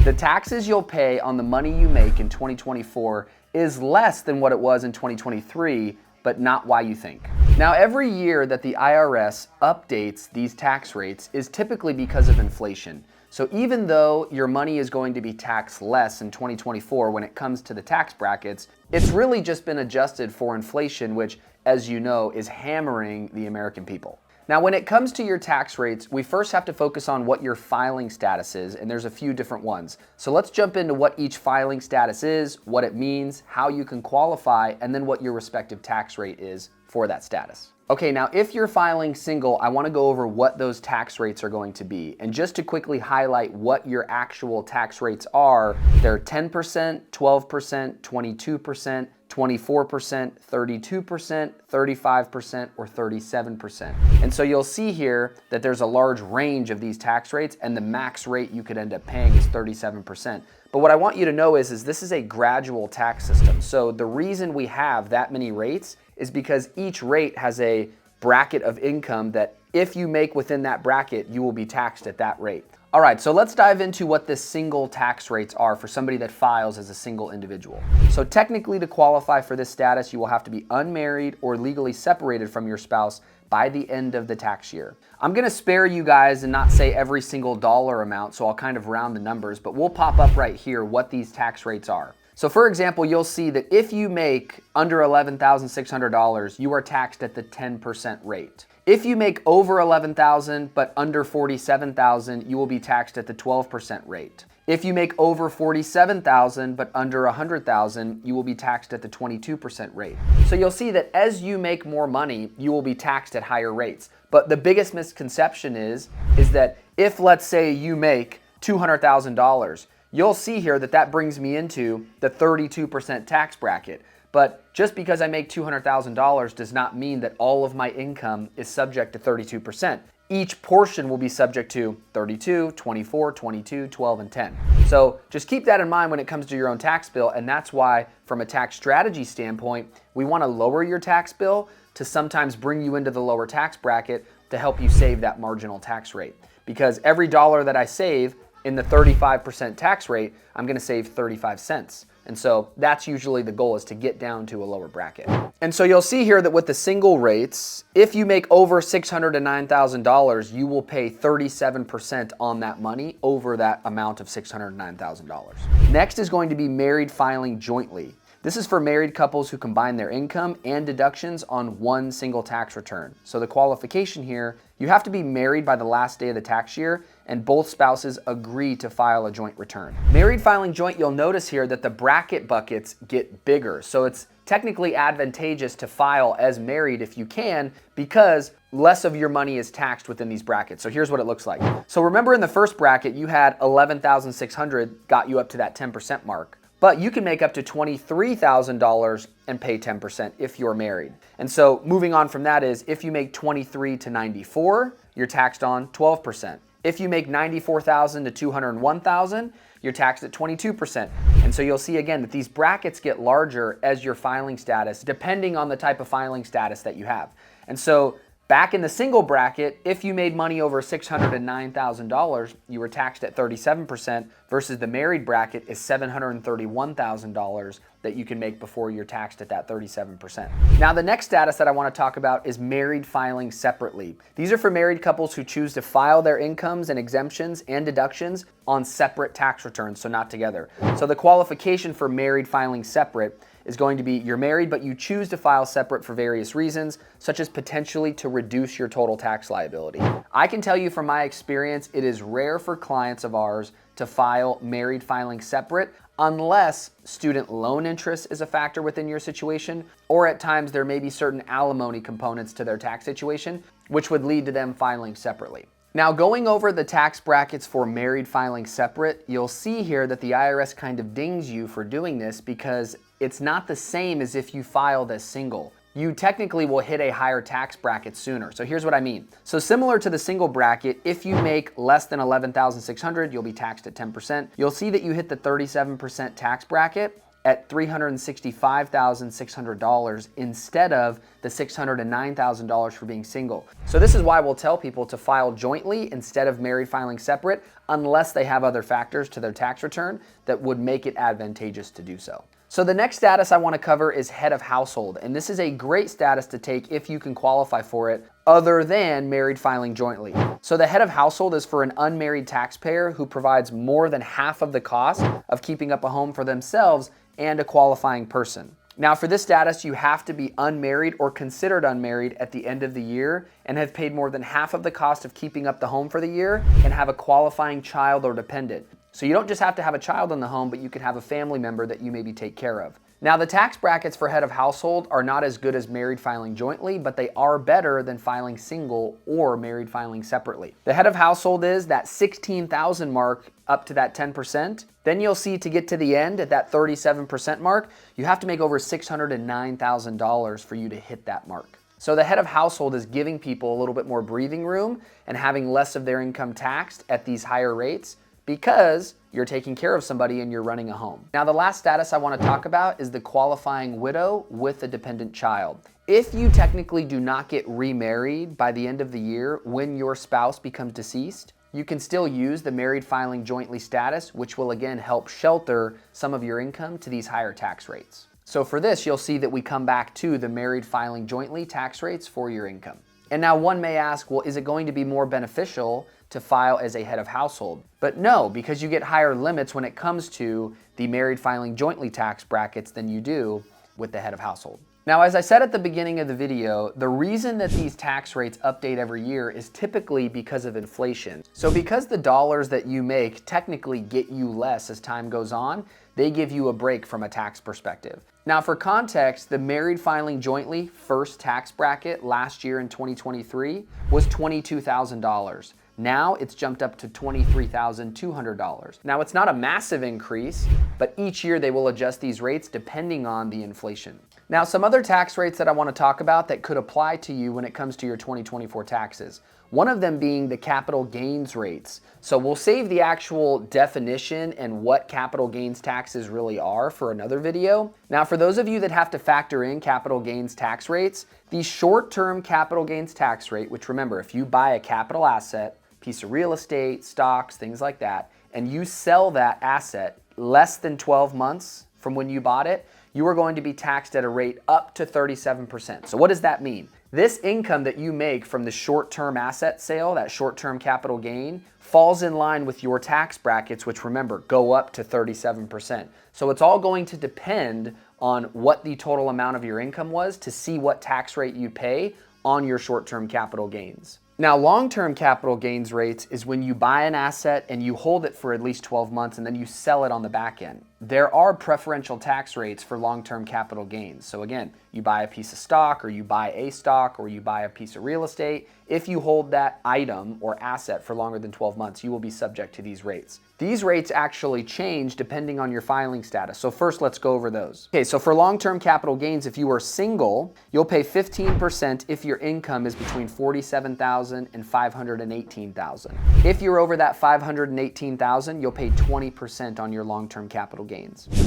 The taxes you'll pay on the money you make in 2024 is less than what it was in 2023, but not why you think. Now, every year that the IRS updates these tax rates is typically because of inflation. So even though your money is going to be taxed less in 2024 when it comes to the tax brackets, it's really just been adjusted for inflation, which, as you know, is hammering the American people. Now, when it comes to your tax rates, we first have to focus on what your filing status is, and there's a few different ones. So let's jump into what each filing status is, what it means, how you can qualify, and then what your respective tax rate is for that status. Okay, now if you're filing single, I want to go over what those tax rates are going to be. And just to quickly highlight what your actual tax rates are, they're 10%, 12%, 22%, 24%, 32%, 35%, or 37%. And so you'll see here that there's a large range of these tax rates, and the max rate you could end up paying is 37%. But what I want you to know is this is a gradual tax system. So the reason we have that many rates is because each rate has a bracket of income that if you make within that bracket, you will be taxed at that rate. All right, so let's dive into what the single tax rates are for somebody that files as a single individual. So technically, to qualify for this status, you will have to be unmarried or legally separated from your spouse by the end of the tax year. I'm gonna spare you guys and not say every single dollar amount, so I'll kind of round the numbers, but we'll pop up right here what these tax rates are. So for example, you'll see that if you make under $11,600, you are taxed at the 10% rate. If you make over $11,000 but under $47,000, you will be taxed at the 12% rate. If you make over $47,000 but under $100,000, you will be taxed at the 22% rate. So you'll see that as you make more money, you will be taxed at higher rates. But the biggest misconception is that if, let's say, you make $200,000, you'll see here that that brings me into the 32% tax bracket. But just because I make $200,000 does not mean that all of my income is subject to 32%. Each portion will be subject to 32, 24, 22, 12, and 10. So just keep that in mind when it comes to your own tax bill, and that's why from a tax strategy standpoint, we want to lower your tax bill to sometimes bring you into the lower tax bracket to help you save that marginal tax rate. Because every dollar that I save in the 35% tax rate, I'm gonna save 35 cents. And so that's usually the goal, is to get down to a lower bracket. And so you'll see here that with the single rates, if you make over $600,000 to $9,000, you will pay 37% on that money over that amount of $609,000. Next is going to be married filing jointly. This is for married couples who combine their income and deductions on one single tax return. So the qualification here, you have to be married by the last day of the tax year, and both spouses agree to file a joint return. Married filing joint, you'll notice here that the bracket buckets get bigger. So it's technically advantageous to file as married if you can, because less of your money is taxed within these brackets. So here's what it looks like. So remember in the first bracket, you had $11,600 got you up to that 10% mark. But you can make up to $23,000 and pay 10% if you're married. And so moving on from that is, if you make $23,000 to $94,000, you're taxed on 12%. If you make $94,000 to $201,000, you're taxed at 22%. And so you'll see again that these brackets get larger as your filing status, depending on the type of filing status that you have. And so back in the single bracket, if you made money over $609,000, you were taxed at 37%, versus the married bracket is $731,000 that you can make before you're taxed at that 37%. Now, the next status that I want to talk about is married filing separately. These are for married couples who choose to file their incomes and exemptions and deductions on separate tax returns, so not together. So the qualification for married filing separate is going to be, you're married, but you choose to file separate for various reasons, such as potentially to reduce your total tax liability. I can tell you from my experience, it is rare for clients of ours to file married filing separate unless student loan interest is a factor within your situation, or at times there may be certain alimony components to their tax situation, which would lead to them filing separately. Now, going over the tax brackets for married filing separate, you'll see here that the IRS kind of dings you for doing this because it's not the same as if you filed as single. You technically will hit a higher tax bracket sooner. So here's what I mean. So similar to the single bracket, if you make less than $11,600, you'll be taxed at 10%. You'll see that you hit the 37% tax bracket at $365,600 instead of the $609,000 for being single. So this is why we'll tell people to file jointly instead of married filing separate, unless they have other factors to their tax return that would make it advantageous to do so. So the next status I want to cover is head of household, and this is a great status to take if you can qualify for it other than married filing jointly. So the head of household is for an unmarried taxpayer who provides more than half of the cost of keeping up a home for themselves and a qualifying person. Now for this status, you have to be unmarried or considered unmarried at the end of the year and have paid more than half of the cost of keeping up the home for the year and have a qualifying child or dependent. So you don't just have to have a child in the home, but you can have a family member that you maybe take care of. Now the tax brackets for head of household are not as good as married filing jointly, but they are better than filing single or married filing separately. The head of household is that $16,000 mark up to that 10%. Then you'll see to get to the end at that 37% mark, you have to make over $609,000 for you to hit that mark. So the head of household is giving people a little bit more breathing room and having less of their income taxed at these higher rates, because you're taking care of somebody and you're running a home. Now the last status I want to talk about is the qualifying widow with a dependent child. If you technically do not get remarried by the end of the year when your spouse becomes deceased, you can still use the married filing jointly status, which will again help shelter some of your income to these higher tax rates. So for this, you'll see that we come back to the married filing jointly tax rates for your income. And now one may ask, well, is it going to be more beneficial to file as a head of household? But no, because you get higher limits when it comes to the married filing jointly tax brackets than you do with the head of household. Now, as I said at the beginning of the video, the reason that these tax rates update every year is typically because of inflation. So because the dollars that you make technically get you less as time goes on, they give you a break from a tax perspective. Now for context, the married filing jointly first tax bracket last year in 2023 was $22,000. Now it's jumped up to $23,200. Now it's not a massive increase, but each year they will adjust these rates depending on the inflation. Now some other tax rates that I want to talk about that could apply to you when it comes to your 2024 taxes. One of them being the capital gains rates. So we'll save the actual definition and what capital gains taxes really are for another video. Now for those of you that have to factor in capital gains tax rates, the short-term capital gains tax rate, which remember, if you buy a capital asset, piece of real estate, stocks, things like that, and you sell that asset less than 12 months from when you bought it, you are going to be taxed at a rate up to 37%. So what does that mean? This income that you make from the short-term asset sale, that short-term capital gain, falls in line with your tax brackets, which remember, go up to 37%. So it's all going to depend on what the total amount of your income was to see what tax rate you pay on your short-term capital gains. Now, long-term capital gains rates is when you buy an asset and you hold it for at least 12 months and then you sell it on the back end. There are preferential tax rates for long-term capital gains. So again, you buy a piece of stock or you buy a stock or you buy a piece of real estate. If you hold that item or asset for longer than 12 months, you will be subject to these rates. These rates actually change depending on your filing status. So first, let's go over those. Okay, so for long-term capital gains, if you are single, you'll pay 15% if your income is between $47,000 and $518,000. If you're over that $518,000, you'll pay 20% on your long-term capital gains.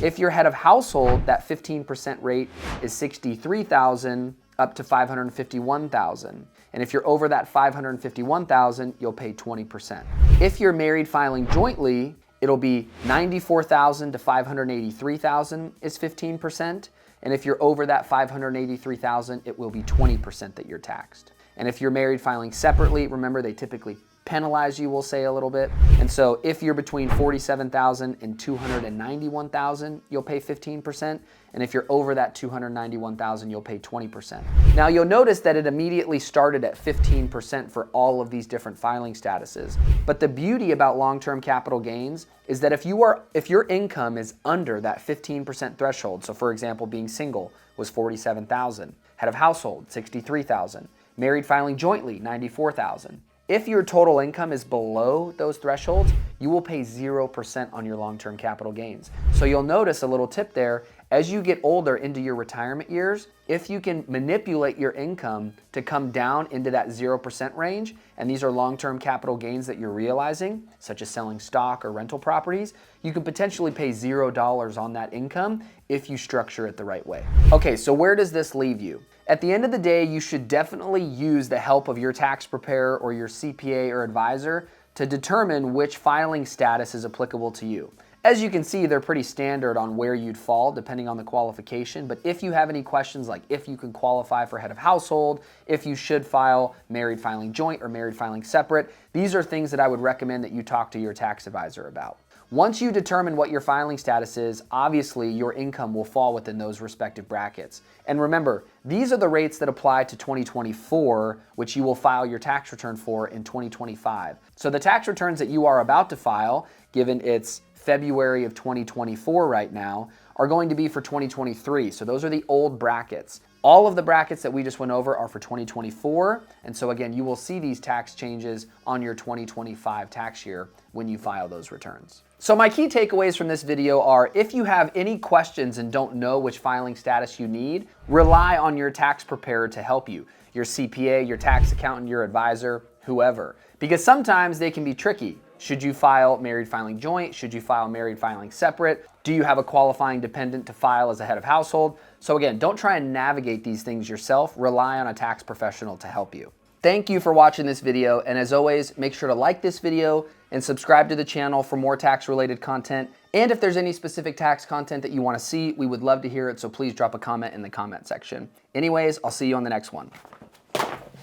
If you're head of household, that 15% rate is $63,000 up to $551,000. And if you're over that $551,000, you'll pay 20%. If you're married filing jointly, it'll be $94,000 to $583,000 is 15%. And if you're over that $583,000, it will be 20% that you're taxed. And if you're married filing separately, remember they typically penalize you, we'll say a little bit. And so if you're between $47,000 and $291,000, you'll pay 15%. And if you're over that $291,000, you'll pay 20%. Now you'll notice that it immediately started at 15% for all of these different filing statuses. But the beauty about long-term capital gains is that if your income is under that 15% threshold, so for example, being single was $47,000, head of household, $63,000, married filing jointly, $94,000. If your total income is below those thresholds, you will pay 0% on your long-term capital gains. So you'll notice a little tip there, as you get older into your retirement years, if you can manipulate your income to come down into that 0% range, and these are long-term capital gains that you're realizing, such as selling stock or rental properties, you can potentially pay $0 on that income if you structure it the right way. Okay, so where does this leave you? At the end of the day, you should definitely use the help of your tax preparer or your CPA or advisor to determine which filing status is applicable to you. As you can see, they're pretty standard on where you'd fall depending on the qualification, but if you have any questions like if you can qualify for head of household, if you should file married filing joint or married filing separate, these are things that I would recommend that you talk to your tax advisor about. Once you determine what your filing status is, obviously your income will fall within those respective brackets. And remember, these are the rates that apply to 2024, which you will file your tax return for in 2025. So the tax returns that you are about to file, given it's February of 2024 right now, are going to be for 2023. So those are the old brackets. All of the brackets that we just went over are for 2024. And so again, you will see these tax changes on your 2025 tax year when you file those returns. So my key takeaways from this video are, if you have any questions and don't know which filing status you need, rely on your tax preparer to help you. Your CPA, your tax accountant, your advisor, whoever. Because sometimes they can be tricky. Should you file married filing joint? Should you file married filing separate? Do you have a qualifying dependent to file as a head of household? So again, don't try and navigate these things yourself. Rely on a tax professional to help you. Thank you for watching this video, and as always, make sure to like this video and subscribe to the channel for more tax-related content. And if there's any specific tax content that you want to see, we would love to hear it, so please drop a comment in the comment section. Anyways, I'll see you on the next one.